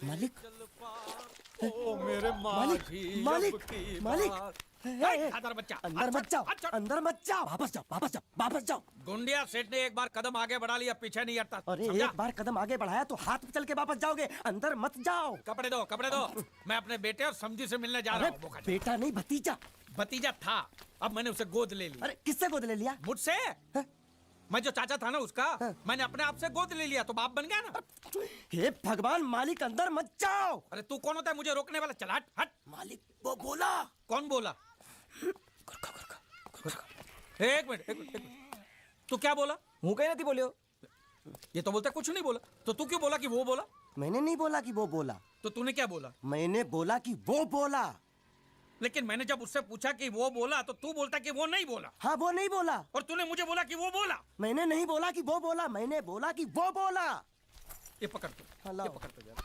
मालिक ओ मेरे मालिक मालिक मालिक अंदर बच्चा अंदर मत जाओ, अंदर मत जाओ, वापस जाओ, वापस जाओ, वापस जाओ। गुंडिया सेठ ने एक बार कदम आगे बढ़ा लिया, पीछे नहीं हटता। अरे समझा? एक बार कदम आगे बढ़ाया तो हाथ पे चल के वापस जाओगे, अंदर मत जाओ। कपड़े दो, कपड़े दो। मैं अपने बेटे और समझी से मिलने जा रहा हूँ। बोका। बेटा नहीं भतीजा। भतीजा था, अब मैंने उसे गोद ले ली। अरे किससे गोद ले लिया? मुझसे। मैं जो चाचा था ना उसका, मैंने अपने आप से गोद ले लिया तो बाप बन गया ना। हे भगवान मालिक अंदर मत जाओ। अरे तू कौन होता है मुझे रोकने वाला? चल हट हट। मालिक वो बोला। कौन बोला? एक मिनट एक मिनट। तू क्या बोला? હું કઈ નથી બોલ્યો। ये तो बोलता कुछ नहीं बोला, तो तू क्यों बोला कि वो बोला? मैंने नहीं बोला कि वो बोला, तो तूने क्या बोला? मैंने बोला कि वो बोला। लेकिन मैंने जब उससे पूछा कि वो बोला तो तू बोलता कि वो नहीं बोला। हाँ वो नहीं बोला। और तूने मुझे बोला कि वो बोला। मैंने नहीं बोला कि वो बोला, मैंने बोला कि वो बोला। ये पकड़ तू, हेलो। ये पकड़ तू जरा।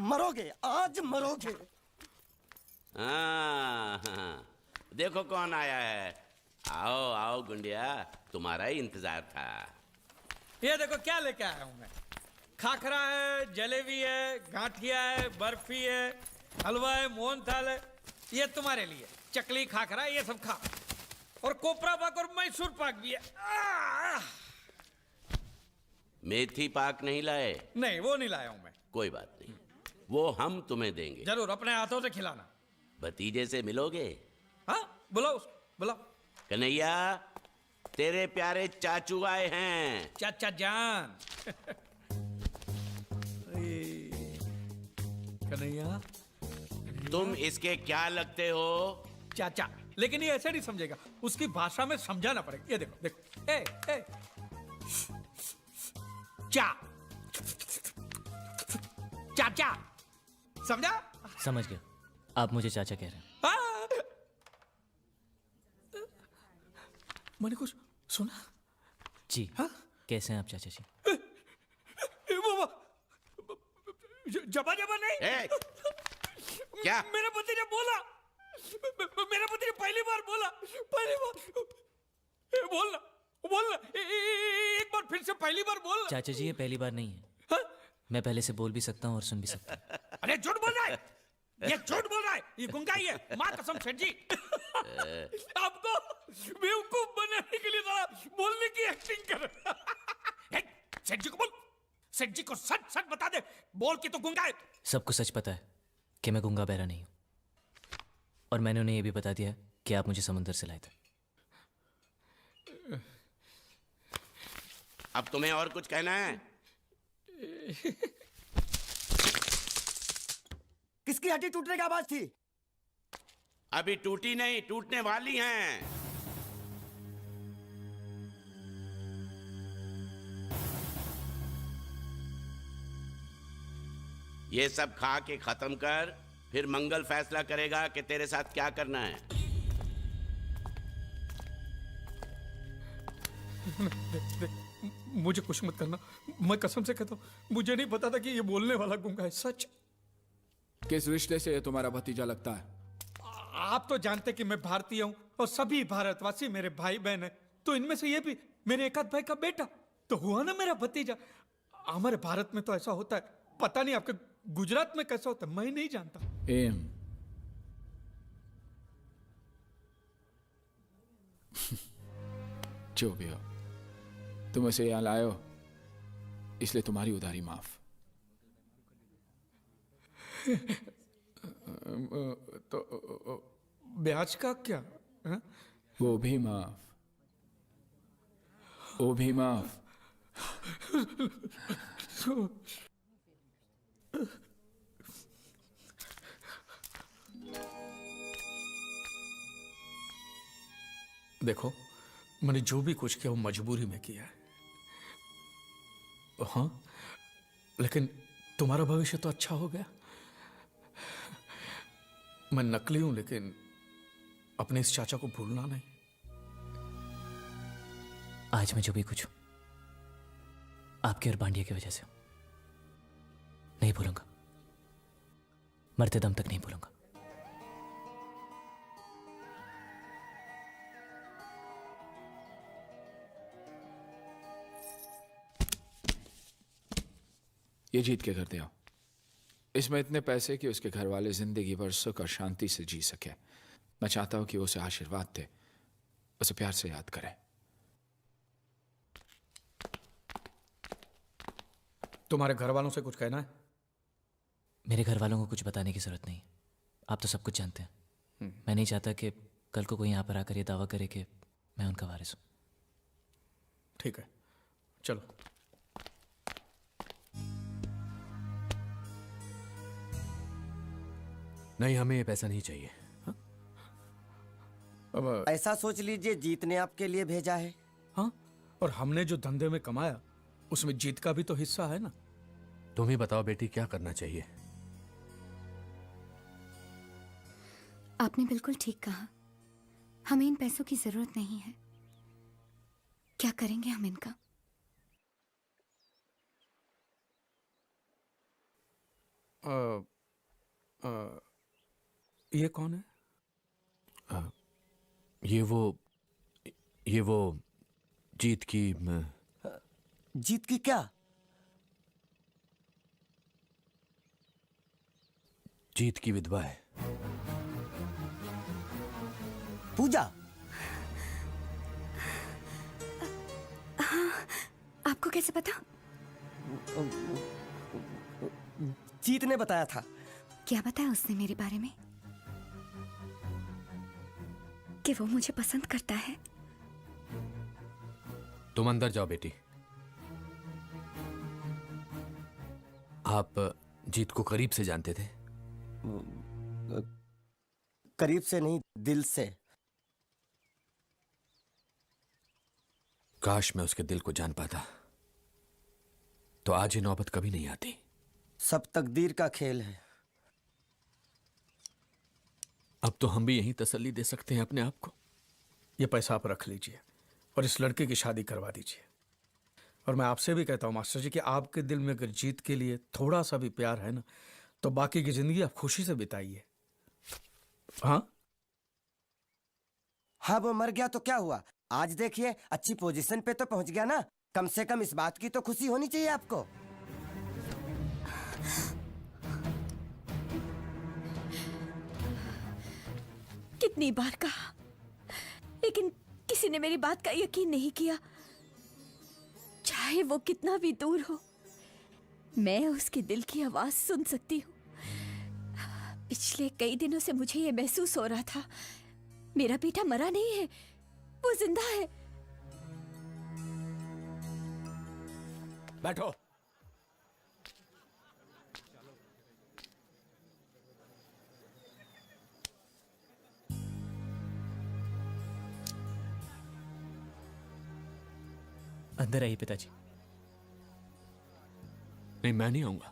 मरोगे आज मरोगे। हाँ, देखो कौन आया है। आओ आओ गुंडिया, तुम्हारा ही इंतजार था। ये देखो क्या लेके आया हूं मैं। खाखरा है, जलेबी है, गांठिया है, बर्फी है, हलवा है, मोहनथाल है। ये तुम्हारे लिए चकली, खाखरा, ये सब खा। और कोपरा पाक और मैसूर पाक भी है। मेथी पाक नहीं लाए? नहीं वो नहीं लाया हूं मैं। कोई बात नहीं, वो हम तुम्हें देंगे। जरूर अपने हाथों से खिलाना। भतीजे से मिलोगे? हाँ बुलाओ उसको, बुलाओ। कन्हैया, तेरे प्यारे चाचू आए हैं। चाचा जान। कन्हैया, तुम इसके क्या लगते हो? चाचा। लेकिन ये ऐसे नहीं समझेगा, उसकी भाषा में समझाना पड़ेगा। ये देखो देखो, ए चा चाचा, समझा? समझ गया, आप मुझे चाचा कह रहे हैं। हाँ। मैंने कुछ सुना? जी। हाँ? कैसे हैं आप चाचा जी? जबा जबा नहीं। ए, क्या? मेरा पति ने बोला, मेरा पति ने पहली बार बोला, पहली बार। बोलना बोलना, एक बार फिर से पहली बार बोलना। चाचा जी ये पहली बार नहीं है। हाँ? मैं पहले से बोल भी सकता हूँ और सुन भी सकता हूँ। अरे झूठ बोल रहा है, ये झूठ बोल रहा है, ये गुंगा ही है। माँ कसम सेठ जी। आपको बेवकूफ बनाने के लिए जरा बोलने की एक्टिंग कर। सेठ जी को बोल, सेठ जी को सच सच बता दे, बोल के तो गुंगा है। सबको सच पता है कि मैं गूंगा बहरा नहीं हूँ, और मैंने उन्हें ये भी बता दिया कि आप मुझे समुंदर से लाए थे। अब तुम्हें और कुछ कहना है? किसकी हड्डी टूटने की आवाज थी? अभी टूटी नहीं, टूटने वाली हैं। ये सब खा के खत्म कर, फिर मंगल फैसला करेगा कि तेरे साथ क्या करना है। मुझे कुछ मत करना, मैं कसम से कहता हूँ, मुझे नहीं पता था कि ये बोलने वाला गुंगा है। सच। किस रिश्ते से ये तुम्हारा भतीजा लगता है? आप तो जानते कि मैं भारतीय हूँ और सभी भारतवासी मेरे भाई बहन है, तो इनमें से ये भी मेरे एक आध भाई का बेटा तो हुआ ना मेरा भतीजा। हमारे भारत में तो ऐसा होता है, पता नहीं आपके गुजरात में कैसा होता है, मैं नहीं जानता। एम जो भी हो, तुम इसे यहाँ लाए हो, इसलिए तुम्हारी उधारी माफ। तो ब्याज का क्या? हा? वो भी माफ, वो भी माफ। देखो, मैंने जो भी कुछ किया वो मजबूरी में किया है। हाँ, लेकिन तुम्हारा भविष्य तो अच्छा हो गया। मैं नकली हूं, लेकिन अपने इस चाचा को भूलना नहीं। आज मैं जो भी कुछ हूं आपके और बांडिया की वजह से हूं। नहीं भूलूंगा, मरते दम तक नहीं भूलूंगा। ये जीत के घर दे आओ। इसमें इतने पैसे कि उसके घर वाले जिंदगी भर सुख और शांति से जी सके। मैं चाहता हूं कि वो उसे आशीर्वाद दे, उसे प्यार से याद करे। तुम्हारे घर वालों से कुछ कहना है? मेरे घर वालों को कुछ बताने की जरूरत नहीं, आप तो सब कुछ जानते हैं। मैं नहीं चाहता कि कल को कोई यहाँ पर आकर ये दावा करे कि मैं उनका वारिस हूँ। ठीक है, चलो। नहीं, हमें ये पैसा नहीं चाहिए। अब ऐसा सोच लीजिए जीत ने आपके लिए भेजा है। हाँ, और हमने जो धंधे में कमाया उसमें जीत का भी तो हिस्सा है ना। तुम ही बताओ बेटी, क्या करना चाहिए? आपने बिल्कुल ठीक कहा, हमें इन पैसों की जरूरत नहीं है। क्या करेंगे हम इनका? ये कौन है? ये वो जीत की जीत की क्या? जीत की विधवा है। पूजा? आपको कैसे पता? जीत ने बताया था। क्या बताया उसने मेरे बारे में? कि वो मुझे पसंद करता है। तुम अंदर जाओ बेटी। आप जीत को करीब से जानते थे? करीब से नहीं, दिल से। काश मैं उसके दिल को जान पाता, तो आज ये नौबत कभी नहीं आती। सब तकदीर का खेल है। अब तो हम भी यही तसल्ली दे सकते हैं अपने आप को। ये पैसा आप रख लीजिए और इस लड़के की शादी करवा दीजिए। और मैं आपसे भी कहता हूँ मास्टर जी कि आपके दिल में अगर जीत के लिए थोड़ा सा भी प्यार है ना, तो बाकी की जिंदगी आप खुशी से बिताइए। हाँ हाँ, वो मर गया तो क्या हुआ? आज देखिए अच्छी पोजीशन पे तो पहुंच गया ना। कम से कम इस बात की तो खुशी होनी चाहिए आपको। कितनी बार कहा, लेकिन किसी ने मेरी बात का यकीन नहीं किया। चाहे वो कितना भी दूर हो, मैं उसके दिल की आवाज सुन सकती हूँ। पिछले कई दिनों से मुझे ये महसूस हो रहा था, मेरा बेटा मरा नहीं है, वो जिंदा है। बैठो। अंदर आइए पिताजी। नहीं, मैं नहीं आऊंगा।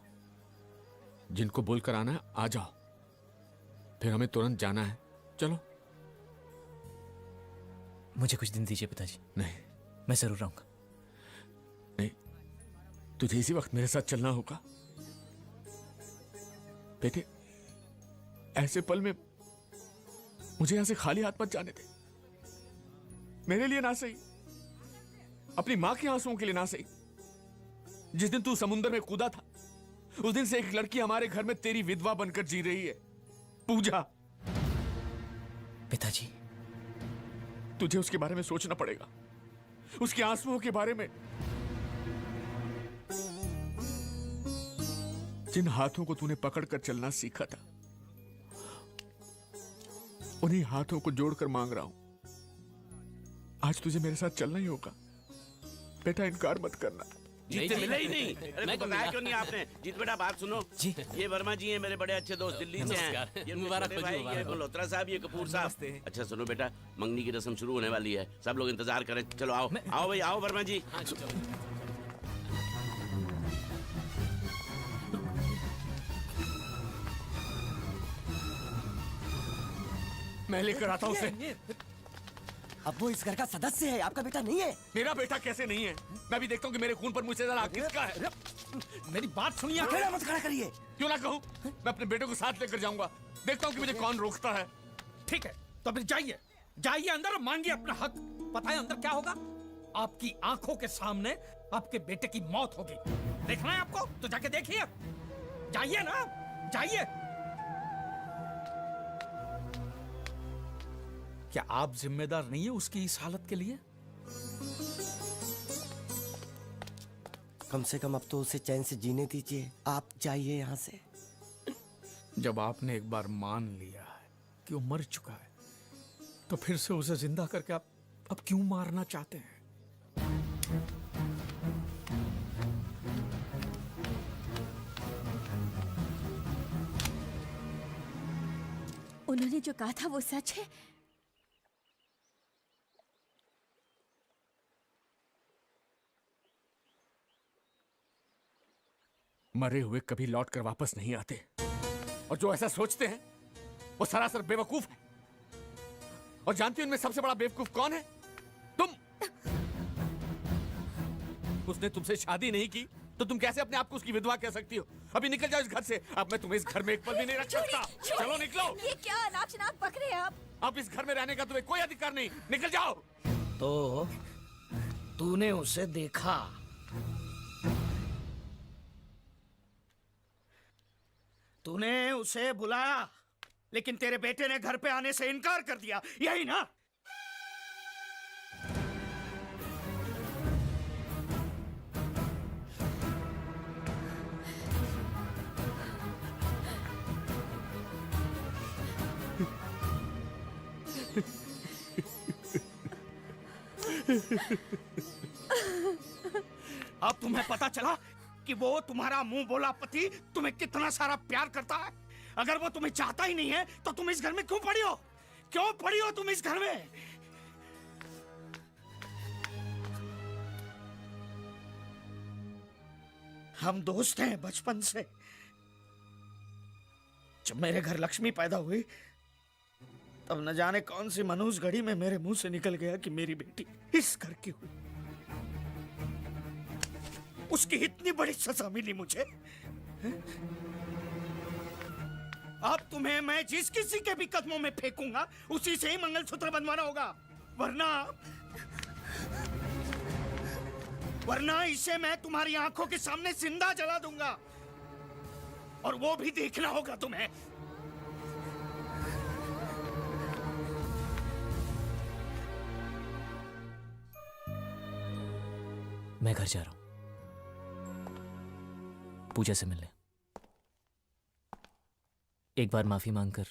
जिनको बोलकर आना है आ जाओ, फिर हमें तुरंत जाना है। चलो। मुझे कुछ दिन दीजिए पिताजी, नहीं मैं जरूर आऊंगा। नहीं, तुझे इसी वक्त मेरे साथ चलना होगा बेटे। ऐसे पल में मुझे यहां से खाली हाथ मत जाने दे। मेरे लिए ना सही, अपनी मां के आंसुओं के लिए ना सही। जिस दिन तू समुद्र में कूदा था, उस दिन से एक लड़की हमारे घर में तेरी विधवा बनकर जी रही है, पूजा। पिताजी, तुझे उसके बारे में सोचना पड़ेगा, उसके आंसुओं के बारे में। जिन हाथों को तूने पकड़कर चलना सीखा था, उन्हीं हाथों को जोड़कर मांग रहा हूं, आज तुझे मेरे साथ चलना ही होगा। बेटा, इनकार मत करना। जीत से मिला ही नहीं। अरे तो बताया क्यों नहीं आपने? जीत बेटा, बात सुनो जी। ये वर्मा जी हैं, मेरे बड़े अच्छे दोस्त, दिल्ली से हैं। ये मुबारक भाई, ये मल्होत्रा साहब, ये कपूर साहब। अच्छा सुनो बेटा, मंगनी की रस्म शुरू होने वाली है, सब लोग इंतजार करें। चलो आओ आओ भाई, आओ वर्मा जी। मैं लेकर आता हूं उसे। अब वो इस घर का सदस्य है, आपका बेटा नहीं है। मेरा बेटा कैसे नहीं है? मैं भी देखता हूं कि मेरे खून पर मुझसे ज्यादा हक किसका है। मेरी बात सुनिए। अकेला मत खड़ा करिए। क्यों ना कहूं? मैं अपने बेटे को साथ लेकर जाऊंगा, देखता हूं कि मुझे कौन रोकता है। ठीक है, तो फिर जाइए, जाइए अंदर और मांगिए अपना हक। पता है अंदर क्या होगा? आपकी आंखों के सामने आपके बेटे की मौत होगी। देखना है आपको तो जाके देखिए। जाइए ना, जाइए। क्या आप जिम्मेदार नहीं है उसकी इस हालत के लिए? कम से कम अब तो उसे चैन से जीने दीजिए। आप जाइए यहाँ से। जब आपने एक बार मान लिया है कि वो मर चुका है, तो फिर से उसे जिंदा करके आप अब क्यों मारना चाहते हैं? उन्होंने जो कहा था वो सच है। मरे हुए कभी लौट कर वापस नहीं आते, और जो ऐसा सोचते हैं वो सरासर बेवकूफ है। और जानती हो उनमें सबसे बड़ा बेवकूफ कौन है? तुम। उसने तुमसे शादी नहीं की तो तुम कैसे अपने आप को उसकी विधवा कह सकती हो? अभी निकल जाओ इस घर से। अब मैं तुम्हें इस घर में एक पल भी नहीं रख सकता। चलो निकलो। ये क्या अनाप शनाप बक रहे हैं आप? अब इस घर में रहने का तुम्हें कोई अधिकार नहीं। निकल जाओ। तो तूने उसे देखा? तूने उसे बुलाया, लेकिन तेरे बेटे ने घर पे आने से इनकार कर दिया, यही ना? अब तुम्हें पता चला कि वो तुम्हारा मुंह बोला पति तुम्हें कितना सारा प्यार करता है। अगर वो तुम्हें चाहता ही नहीं है तो तुम इस घर में क्यों पड़ी हो? क्यों पड़ी हो तुम इस घर में? हम दोस्त हैं बचपन से। जब मेरे घर लक्ष्मी पैदा हुई तब न जाने कौन सी मनहूस घड़ी में मेरे मुंह से निकल गया कि मेरी बेटी इस घर की हुई। उसकी इतनी बड़ी सजा मिली मुझे। अब तुम्हें मैं जिस किसी के भी कदमों में फेंकूंगा उसी से ही मंगलसूत्र बनवाना होगा, वरना इसे मैं तुम्हारी आंखों के सामने जिंदा जला दूंगा, और वो भी देखना होगा तुम्हें। मैं घर जा रहा हूं पूजा से मिलने। एक बार माफी मांगकर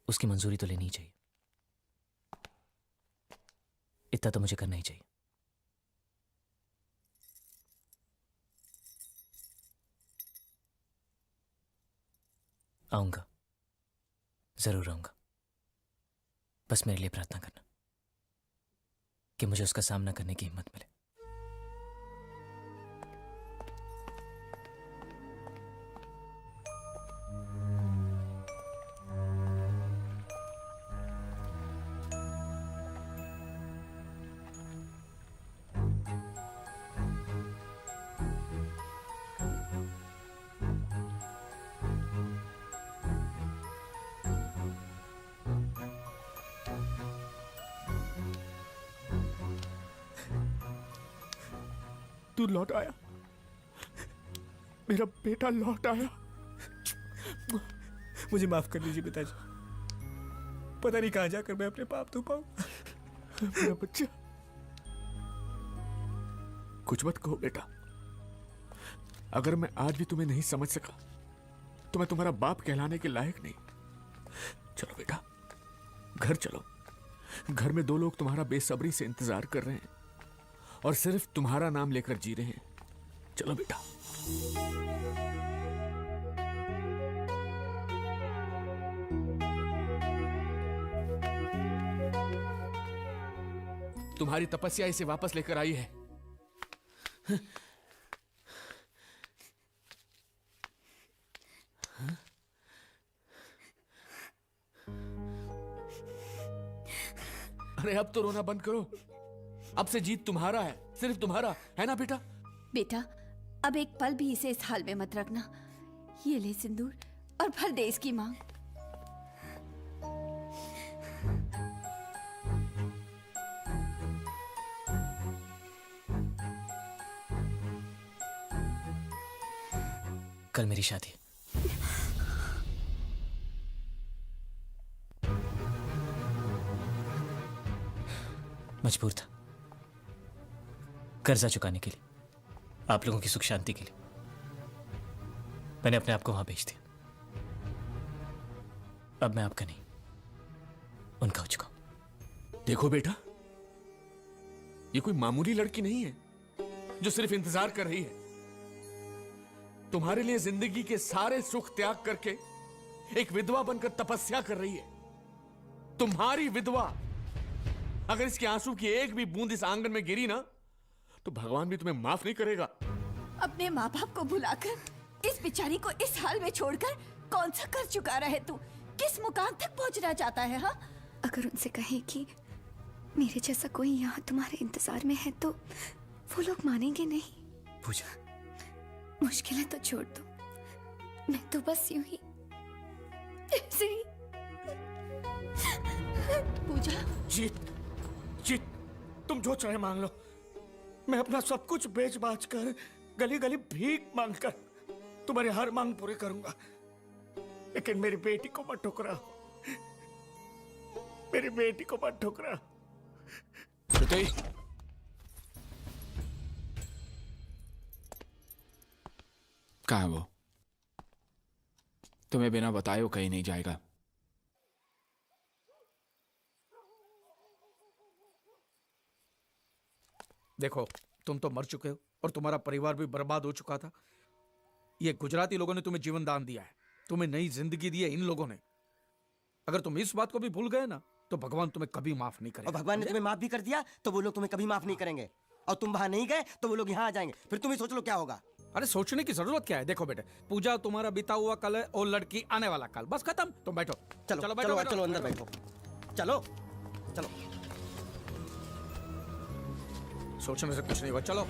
उसकी मंजूरी तो लेनी ही चाहिए। इतना तो मुझे करना ही चाहिए। आऊंगा, जरूर आऊंगा। बस मेरे लिए प्रार्थना करना कि मुझे उसका सामना करने की हिम्मत मिले। तू लौट आया, मेरा बेटा लौट आया। मुझे माफ कर दीजिए पिताजी। पता नहीं कहां जाकर मैं अपने पाप धो पाऊं। मेरा बच्चा। कुछ मत कहो बेटा। अगर मैं आज भी तुम्हें नहीं समझ सका तो मैं तुम्हारा बाप कहलाने के लायक नहीं। चलो बेटा, घर चलो। घर में दो लोग तुम्हारा बेसब्री से इंतजार कर रहे हैं और सिर्फ तुम्हारा नाम लेकर जी रहे हैं। चलो बेटा। तुम्हारी तपस्या इसे वापस लेकर आई है। अरे अब तो रोना बंद करो। अब से जीत तुम्हारा है, सिर्फ तुम्हारा है ना बेटा? बेटा, अब एक पल भी इसे इस हाल में मत रखना। ये ले सिंदूर और भर दे इसकी मांग। कल मेरी शादी है। मजबूर था, कर्जा चुकाने के लिए, आप लोगों की सुख शांति के लिए मैंने अपने आप को वहां बेच दिया। अब मैं आपका नहीं, उनका हो चुका हूं। देखो बेटा, ये कोई मामूली लड़की नहीं है जो सिर्फ इंतजार कर रही है। तुम्हारे लिए जिंदगी के सारे सुख त्याग करके एक विधवा बनकर तपस्या कर रही है। तुम्हारी विधवा, अगर इसके आंसू की एक भी बूंद इस आंगन में गिरी ना, तो भगवान भी तुम्हें माफ नहीं करेगा। अपने माँ बाप को भुलाकर इस बेचारी को इस हाल में छोड़कर कौन सा कर चुका रहा है तू? किस मुकाम तक पहुंचना चाहता है? हाँ, अगर उनसे कहें कि मेरे जैसा कोई यहाँ तुम्हारे इंतजार में है तो वो लोग मानेंगे नहीं। पूजा, मुश्किलें तो छोड़ दो, मैं तो बस यूं ही ऐसे ही। पूजा, जीत, तुम जो चाहे मांग लो। मैं अपना सब कुछ बेच बाच कर, गली गली भीख मांग कर तुम्हारी हर मांग पूरी करूंगा, लेकिन मेरी बेटी को मत ठुकरा। मेरी बेटी को मत ठुकरा। श्रुति, कहाँ है वो? तुम्हें बिना बताए वो कहीं नहीं जाएगा। देखो, तुम तो मर चुके हो और तुम्हारा परिवार भी बर्बाद हो चुका था। ये गुजराती लोगों ने तुम्हें जीवन दान दिया है, तुम्हें नई जिंदगी दी है इन लोगों ने। अगर तुम इस बात को भी भूल गए ना, तो भगवान तुम्हें कभी माफ नहीं और करेगा। भगवान ने तुम्हें माफ भी कर दिया तो वो लोग तुम्हें कभी माफ नहीं करेंगे, और तुम वहां नहीं गए तो वो लोग यहाँ आ जाएंगे। फिर तुम ही सोच लो क्या होगा। अरे सोचने की जरूरत क्या है? देखो बेटे, पूजा तुम्हारा बीता हुआ कल है और लड़की आने वाला कल, बस खत्म। तुम बैठो, चलो चलो चलो बैठो, चलो, अंदर बैठो। चलो चलो। सोचने से कुछ नहीं हुआ, चलो।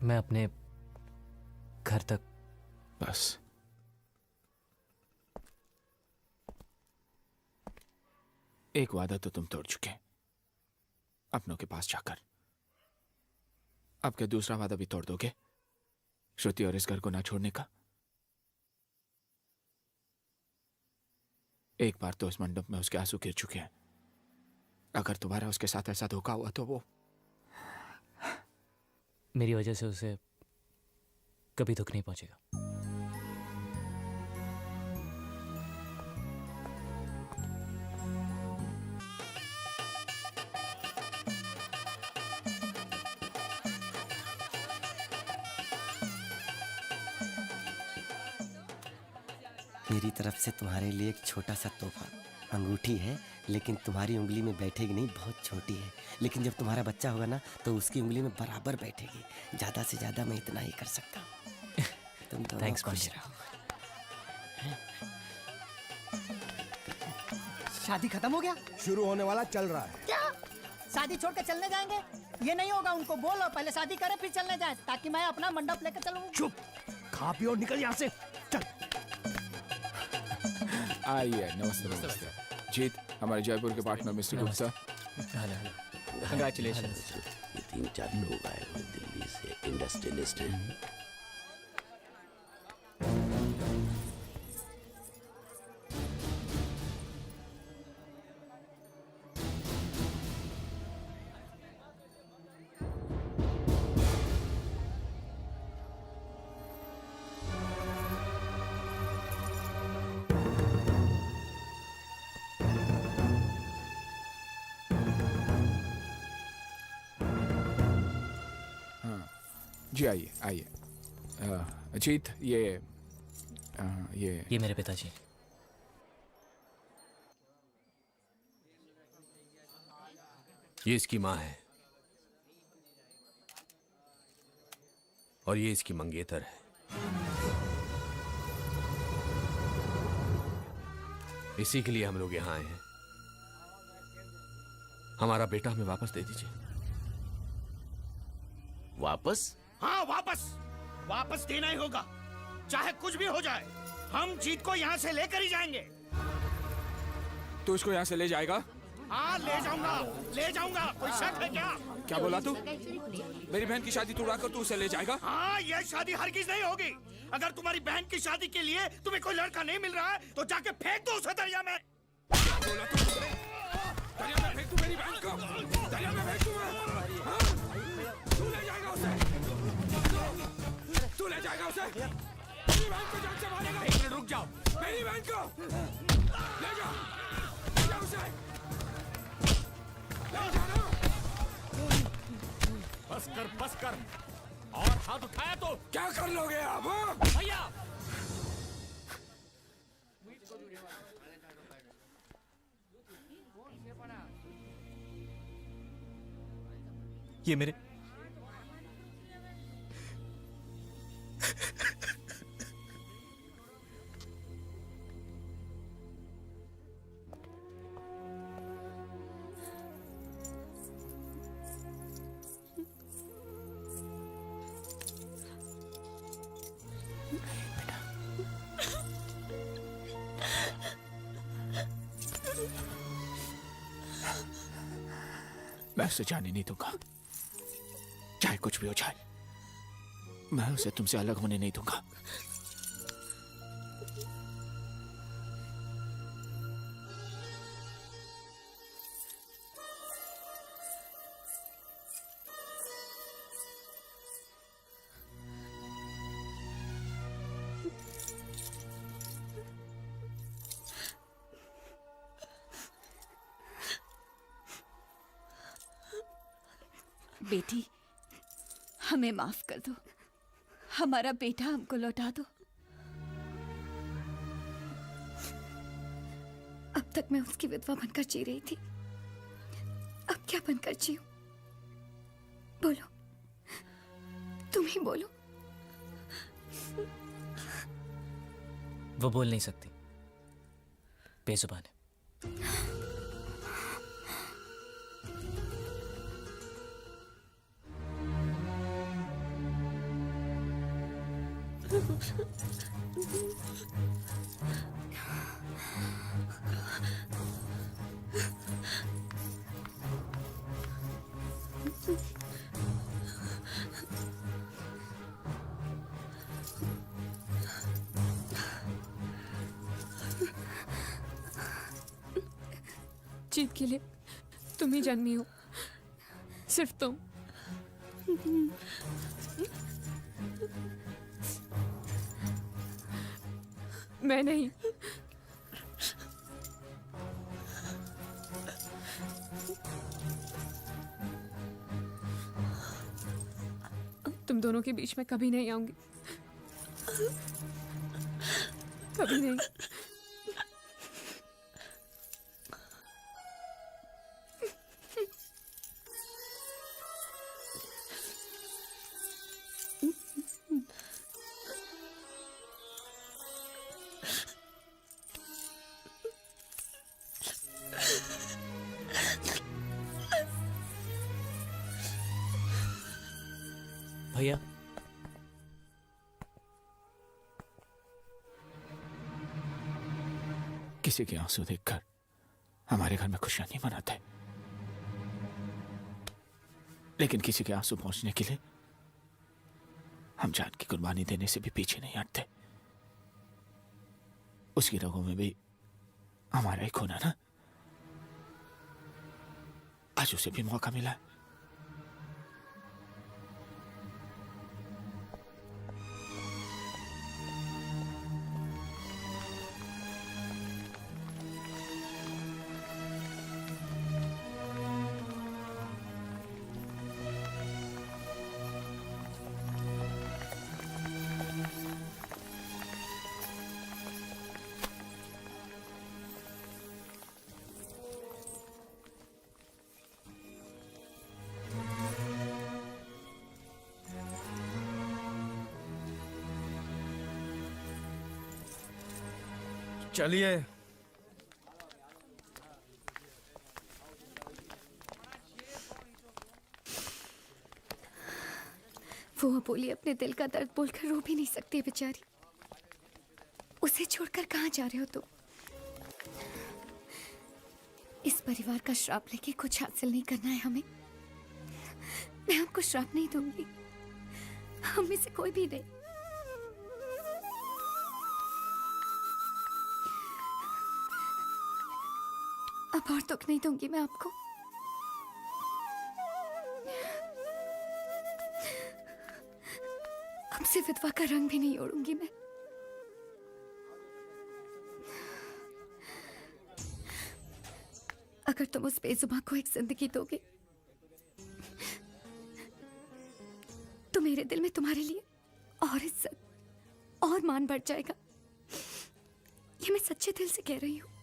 मैं अपने घर तक बस एक वादा तो तुम तोड़ चुके, अपनों के पास जाकर। अब क्या दूसरा वादा भी तोड़ दोगे, श्रुति और इस घर को ना छोड़ने का? एक बार तो इस मंडप में उसके आंसू गिर चुके हैं। अगर दोबारा उसके साथ ऐसा धोखा हुआ तो वो मेरी वजह से उसे कभी दुख नहीं पहुंचेगा। मेरी तरफ से तुम्हारे लिए एक छोटा सा तोहफा, अंगूठी है, लेकिन तुम्हारी उंगली में बैठेगी नहीं, बहुत छोटी है। लेकिन जब तुम्हारा बच्चा होगा ना तो उसकी उंगली में बराबर बैठेगी। ज्यादा से ज्यादा मैं इतना ही कर सकता हूँ। तुम तो Thanks, खुश पांडे। रहो। शादी खत्म हो गया? शुरू होने वाला चल रहा है। क्या शादी छोड़ के चलने जाएंगे? ये नहीं होगा, उनको बोलो पहले शादी करे फिर चलने जाए, ताकि मैं अपना मंडप लेकर चलूं। चुप, खा पियो और निकल यहाँ से। चल। आइए, नमस्ते नमस्ते। जीत, हमारे जयपुर के पार्टनर मिस्टर गुप्ता। कंग्रेचुलेशन। ये 3-4 लोग आए हुए दिल्ली से, इंडस्ट्रियलिस्ट हैं। जी आइए आइए। जीत, ये मेरे पिताजी। ये इसकी माँ है और ये इसकी मंगेतर है। इसी के लिए हम लोग यहाँ आए हैं। हमारा बेटा हमें वापस दे दीजिए। वापस? हाँ, वापस देना ही होगा, चाहे कुछ भी हो जाए। हम जीत को यहाँ से लेकर ही जाएंगे। तू इसको यहाँ से ले जाएगा? हाँ ले जाऊंगा। कोई शक है क्या? क्या बोला तू? मेरी बहन की शादी तोड़ा कर तू उसे ले जाएगा? हाँ, ये शादी हरगिज नहीं होगी। अगर तुम्हारी बहन की शादी के लिए तुम्हें कोई लड़का नहीं मिल रहा है तो जाके फेंक दो उसे दरिया में। क्या बोला तू? दरिया में फेंक तू मेरी बहन को? दरिया में फेंक तू? हाँ? तू ले जाएगा उसे? तू ले जाएगा उसे? मेरी बहन को जान से मारेगा? एक मिनट रुक जाओ। मेरी बहन को ले जाओ उसे। ले जाना। बस कर। और हाथ उठाया तो क्या कर लोगे आप? भैया ये मेरे मैं उसे जाने नहीं दूंगा, चाहे कुछ भी हो जाए। मैं उसे तुमसे अलग होने नहीं दूंगा। बेटी, हमें माफ कर दो। हमारा बेटा हमको लौटा दो। अब तक मैं उसकी विधवा बनकर जी रही थी, अब क्या बनकर जीऊं? बोलो, तुम ही बोलो। वो बोल नहीं सकती, बेजुबान है। जीत के लिए तुम ही जन्मी हो, सिर्फ तुम। मैं नहीं। तुम दोनों के बीच में कभी नहीं आऊंगी, कभी नहीं। भैया, किसी के आंसू देखकर हमारे घर में खुशियां नहीं मनाते, लेकिन किसी के आंसू पहुंचने के लिए हम जान की कुर्बानी देने से भी पीछे नहीं हटते। उसकी रगों में भी हमारा ही खून है ना। आज उसे भी मौका मिला है। चलिए। वो अबोली अपने दिल का दर्द बोलकर रो भी नहीं सकती बेचारी। उसे छोड़कर कहाँ जा रहे हो तुम? इस परिवार का श्राप लेके कुछ हासिल नहीं करना है हमें। मैं आपको श्राप नहीं दूंगी, हम में से कोई भी नहीं। अब और दुख नहीं दूंगी मैं आपको। अब से विधवा का रंग भी नहीं ओढ़ूंगी मैं। अगर तुम उस बेजुबान को एक जिंदगी दोगे तो मेरे दिल में तुम्हारे लिए और इज्जत और मान बढ़ जाएगा। ये मैं सच्चे दिल से कह रही हूं।